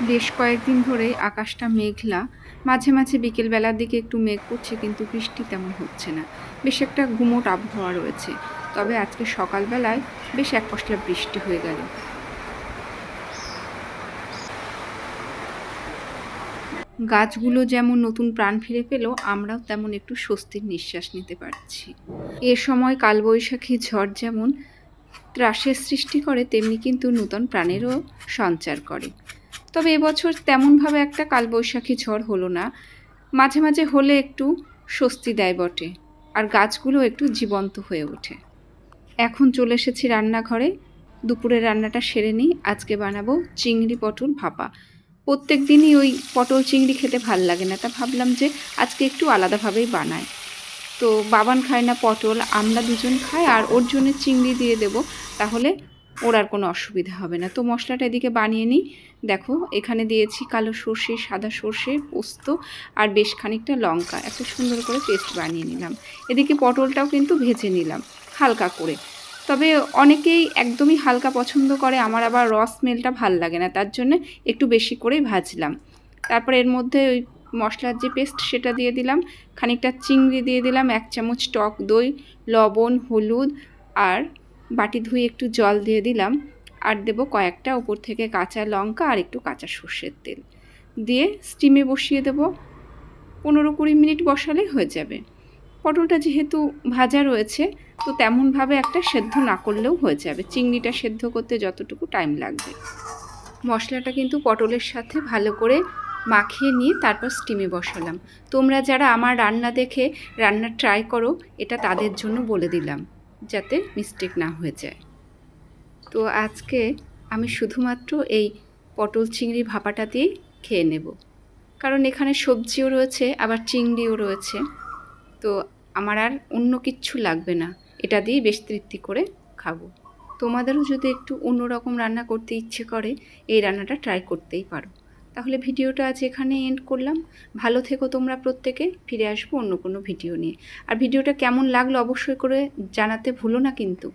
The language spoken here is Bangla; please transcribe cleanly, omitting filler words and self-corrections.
বেশ কয়েকদিন ধরেই আকাশটা মেঘলা। মাঝে মাঝে বিকেলবেলার দিকে একটু মেঘ করছে, কিন্তু বৃষ্টি তেমন হচ্ছে না। বেশ একটা গুমোট আবহাওয়া রয়েছে। তবে আজকে সকালবেলায় বেশ এক পশলা বৃষ্টি হয়ে গেল। গাছগুলো যেমন নতুন প্রাণ ফিরে পেল, আমরাও তেমন একটু স্বস্তির নিঃশ্বাস নিতে পারছি। এ সময় কালবৈশাখী ঝড় যেমন ত্রাসের সৃষ্টি করে, তেমনি কিন্তু নূতন প্রাণেরও সঞ্চার করে। তবে এবছর তেমনভাবে একটা কালবৈশাখী ঝড় হলো না। মাঝে মাঝে হলে একটু স্বস্তি দেয় বটে, আর গাছগুলো একটু জীবন্ত হয়ে ওঠে। এখন চলে এসেছি রান্নাঘরে। দুপুরের রান্নাটা সেরে নিই। আজকে বানাবো চিংড়ি পটল ভাপা। প্রত্যেক দিনই ওই পটল চিংড়ি খেতে ভাল লাগে না, তা ভাবলাম যে আজকে একটু আলাদাভাবেই বানাই। তো বাবান খায় না পটল, আমরা দুজন খাই, আর ওর জন্য চিংড়ি দিয়ে দেব, তাহলে ওর আর কোনো অসুবিধা হবে না। তো মশলাটা এদিকে বানিয়ে নিই। দেখো, এখানে দিয়েছি কালো সর্ষে, সাদা সর্ষে, পোস্ত আর বেশ খানিকটা লঙ্কা, একটা সুন্দর করে পেস্ট বানিয়ে নিলাম। এদিকে পটলটাও কিন্তু ভেজে নিলাম হালকা করে। তবে অনেকেই একদমই হালকা পছন্দ করে, আমার আবার স্মেলটা ভাল লাগে না, তার জন্য একটু বেশি করেই ভাজলাম। তারপর এর মধ্যে ওই মশলার যে পেস্ট সেটা দিয়ে দিলাম, খানিকটা চিংড়ি দিয়ে দিলাম, 1 চামচ টক দই, লবণ, হলুদ আর বাটি ধুয়ে একটু জল দিয়ে দিলাম, আর দেবো কয়েকটা উপর থেকে কাঁচা লঙ্কা আর একটু কাঁচা সর্ষের তেল দিয়ে স্টিমে বসিয়ে দেবো। 15-20 মিনিট বসালেই হয়ে যাবে। পটলটা যেহেতু ভাজা রয়েছে, তো তেমনভাবে একটা সেদ্ধ না করলেও হয়ে যাবে। চিংড়িটা সেদ্ধ করতে যতটুকু টাইম লাগবে। মশলাটা কিন্তু পটলের সাথে ভালো করে মাখিয়ে নিয়ে তারপর স্টিমে বসালাম। তোমরা যারা আমার রান্না দেখে রান্না ট্রাই করো, এটা তাদের জন্য বলে দিলাম, যাতে মিস্টেক না হয়ে যায়। তো আজকে আমি শুধুমাত্র এই পটল চিংড়ি ভাপাটা দিয়েই খেয়ে নেব, কারণ এখানে সবজিও রয়েছে, আবার চিংড়িও রয়েছে। তো আমার আর অন্য কিচ্ছু লাগবে না, এটা দিয়েই বেশ তৃপ্তি করে খাবো। তোমাদেরও যদি একটু অন্যরকম রান্না করতে ইচ্ছে করে, এই রান্নাটা ট্রাই করতেই পারো। তাহলে ভিডিওটা আজ এখানে এন্ড করলাম। ভালো থেকো তোমরা প্রত্যেকে। ফিরে আসবো অন্য কোনো ভিডিও নিয়ে। আর ভিডিওটা কেমন লাগলো অবশ্যই করে জানাতে ভুলো না কিন্তু।